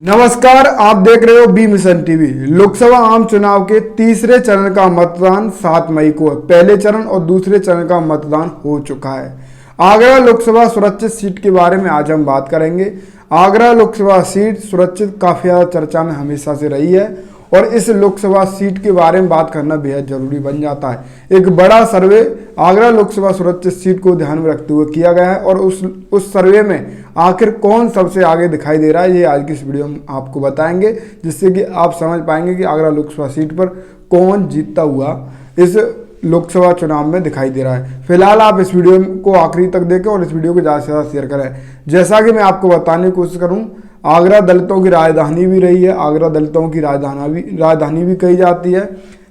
नमस्कार, आप देख रहे हो बी मिशन टीवी। लोकसभा आम चुनाव के तीसरे चरण का मतदान 7 मई को है। पहले चरण और दूसरे चरण का मतदान हो चुका है। आगरा लोकसभा सुरक्षित सीट के बारे में आज हम बात करेंगे। आगरा लोकसभा सीट सुरक्षित काफी ज्यादा चर्चा में हमेशा से रही है और इस लोकसभा सीट के बारे में बात करना बेहद जरूरी बन जाता है। एक बड़ा सर्वे आगरा लोकसभा सुरक्षित सीट को ध्यान में रखते हुए किया गया है और उस सर्वे में आखिर कौन सबसे आगे दिखाई दे रहा है, ये आज की इस वीडियो में आपको बताएंगे, जिससे कि आप समझ पाएंगे कि आगरा लोकसभा सीट पर कौन जीतता हुआ इस लोकसभा चुनाव में दिखाई दे रहा है। फिलहाल आप इस वीडियो को आखिरी तक देखें और इस वीडियो को ज़्यादा से ज़्यादा शेयर करें। जैसा कि मैं आपको बताने की कोशिश करूँ, आगरा दलितों की राजधानी भी रही है, आगरा दलितों की राजधानी भी कही जाती है।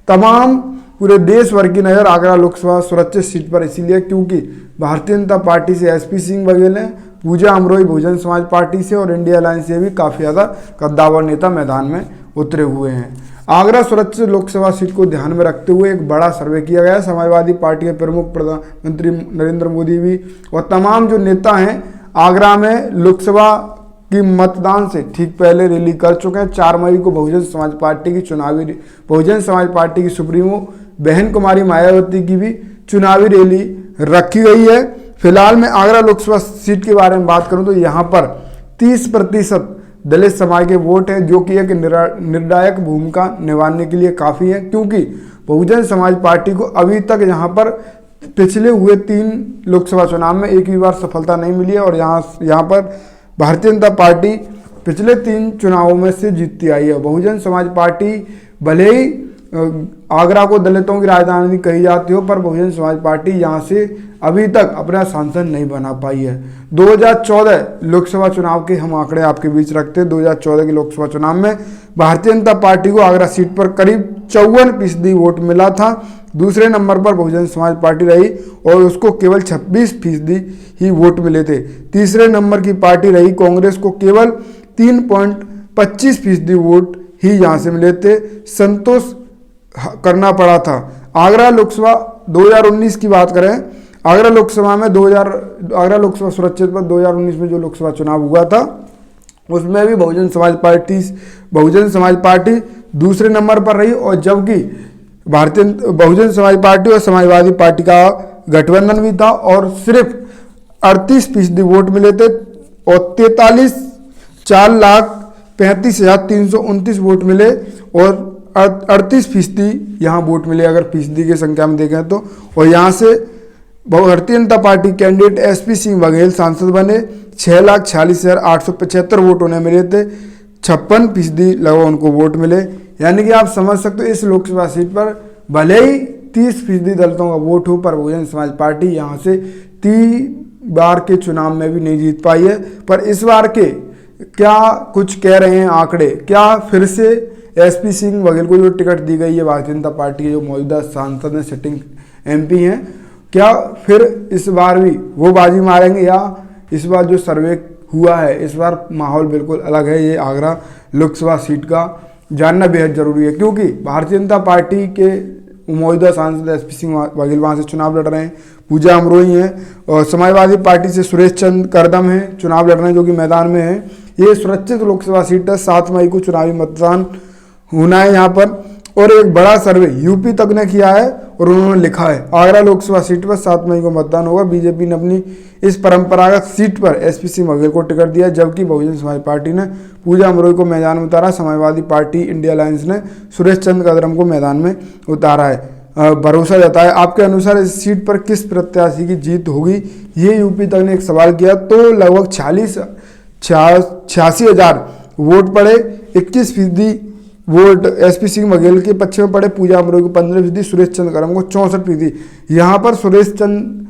तमाम पूरे देश भर की नज़र आगरा लोकसभा सुरक्षित सीट पर इसीलिए क्योंकि भारतीय जनता पार्टी से एसपी सिंह बघेल हैं, पूजा अमरोई बहुजन समाज पार्टी से और इंडिया अलायंस से भी काफ़ी ज़्यादा कद्दावर नेता मैदान में उतरे हुए हैं। आगरा सुरक्षित लोकसभा सीट को ध्यान में रखते हुए एक बड़ा सर्वे किया गया है। समाजवादी पार्टी के प्रमुख प्रधानमंत्री नरेंद्र मोदी भी और तमाम जो नेता हैं आगरा में लोकसभा की मतदान से ठीक पहले रैली कर चुके हैं। 4 मई को बहुजन समाज पार्टी की सुप्रीमो बहन कुमारी मायावती की भी चुनावी रैली रखी गई है। फिलहाल मैं आगरा लोकसभा सीट के बारे में बात करूं तो यहाँ पर 30% दलित समाज के वोट हैं, जो कि एक निर्णायक भूमिका निभाने के लिए काफ़ी है, क्योंकि बहुजन समाज पार्टी को अभी तक यहाँ पर पिछले हुए 3 लोकसभा चुनाव में एक भी बार सफलता नहीं मिली है और यहाँ पर भारतीय जनता पार्टी पिछले 3 चुनावों में से जीतती आई है। बहुजन समाज पार्टी भले ही आगरा को दलितों की राजधानी कही जाती हो, पर बहुजन समाज पार्टी यहाँ से अभी तक अपना सांसद नहीं बना पाई है। 2014 लोकसभा चुनाव के हम आंकड़े आपके बीच रखते हैं। 2014 के लोकसभा चुनाव में भारतीय जनता पार्टी को आगरा सीट पर करीब 54% वोट मिला था। दूसरे नंबर पर बहुजन समाज पार्टी रही और उसको केवल 26% ही वोट मिले थे। तीसरे नंबर की पार्टी रही कांग्रेस को केवल 3.25% वोट ही यहाँ से मिले थे। संतोष करना पड़ा था। आगरा लोकसभा 2019 की बात करें, आगरा लोकसभा सुरक्षित पर 2019 में जो लोकसभा चुनाव हुआ था उसमें भी बहुजन समाज पार्टी दूसरे नंबर पर रही और जबकि बहुजन समाज पार्टी और समाजवादी पार्टी का गठबंधन भी था और सिर्फ 38% वोट मिले थे और 4,35,329 वोट मिले और 38% यहाँ वोट मिले अगर फीसदी की संख्या में देखें तो। और यहाँ से Bharatiya Janata party candidate SP Singh Baghel सांसद बने। 6,46,875 वोट उन्हें मिले थे, 56% लगभग उनको वोट मिले। यानी कि आप समझ सकते हो इस लोकसभा सीट पर भले ही 30% दलितों का वोट हो, पर बहुजन समाज पार्टी यहाँ से 3 बार के चुनाव में भी नहीं जीत पाई है। पर इस बार के क्या कुछ कह रहे हैं आंकड़े, क्या फिर से एसपी सिंह बघेल को जो टिकट दी गई है भारतीय जनता पार्टी के जो मौजूदा सांसद हैं, सिटिंग एमपी हैं, क्या फिर इस बार भी वो बाजी मारेंगे या इस बार जो सर्वे हुआ है इस बार माहौल बिल्कुल अलग है। ये आगरा लोकसभा सीट का जानना बेहद जरूरी है, क्योंकि भारतीय जनता पार्टी के मौजूदा सांसद एसपी सिंह बघेल वहाँ से चुनाव लड़ रहे हैं, पूजा अमरोई हैं और समाजवादी पार्टी से सुरेश चंद्र करदम हैं चुनाव लड़ रहे हैं जो कि मैदान में हैं। ये सुरक्षित लोकसभा सीट है। 7 मई को चुनावी मतदान होना है यहाँ पर और एक बड़ा सर्वे यूपी तक ने किया है और उन्होंने लिखा है आगरा लोकसभा सीट पर 7 मई को मतदान होगा। बीजेपी ने अपनी इस परंपरागत सीट पर एसपी सिंह बघेल को टिकट दिया, जबकि बहुजन समाज पार्टी ने पूजा अमरोई को मैदान में उतारा। समाजवादी पार्टी इंडिया अलायंस ने सुरेश चंद्र करदम को मैदान में उतारा है। भरोसा जताया। आपके अनुसार इस सीट पर किस प्रत्याशी की जीत होगी, ये यूपी तक ने एक सवाल किया तो लगभग 86,000 वोट पड़े। 21% वोट एसपी सिंह बघेल के पक्ष में पड़े, पूजा अमरोई को 15%, सुरेश चंद्र करदम को 64%। यहाँ पर सुरेश चंद्र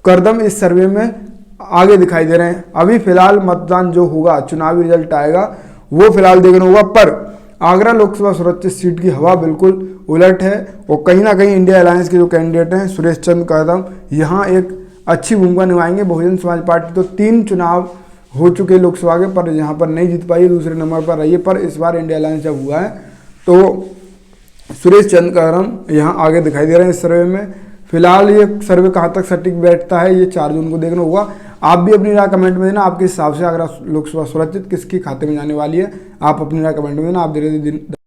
करदम इस सर्वे में आगे दिखाई दे रहे हैं। अभी फिलहाल मतदान जो होगा, चुनावी रिजल्ट आएगा वो फिलहाल देखना होगा, पर आगरा लोकसभा सुरक्षित सीट की हवा बिल्कुल उलट है और कहीं ना कहीं इंडिया अलायंस के जो कैंडिडेट हैं सुरेश चंद्र करदम यहाँ एक अच्छी भूमिका निभाएंगे। बहुजन समाज पार्टी तो 3 चुनाव हो चुके लोकसभा के, पर यहाँ पर नहीं जीत पाई, दूसरे नंबर पर रही है। पर इस बार इंडिया अलायंस जब हुआ है तो सुरेश चंद्र करदम यहाँ आगे दिखाई दे रहे हैं इस सर्वे में। फिलहाल ये सर्वे कहाँ तक सटीक बैठता है ये 4 जून को देखना होगा। आप भी अपनी राय कमेंट में देना, आपके हिसाब से आगरा लोकसभा सुरक्षित किसके खाते में जाने वाली है, आप अपनी राय कमेंट में देना। आप धीरे धीरे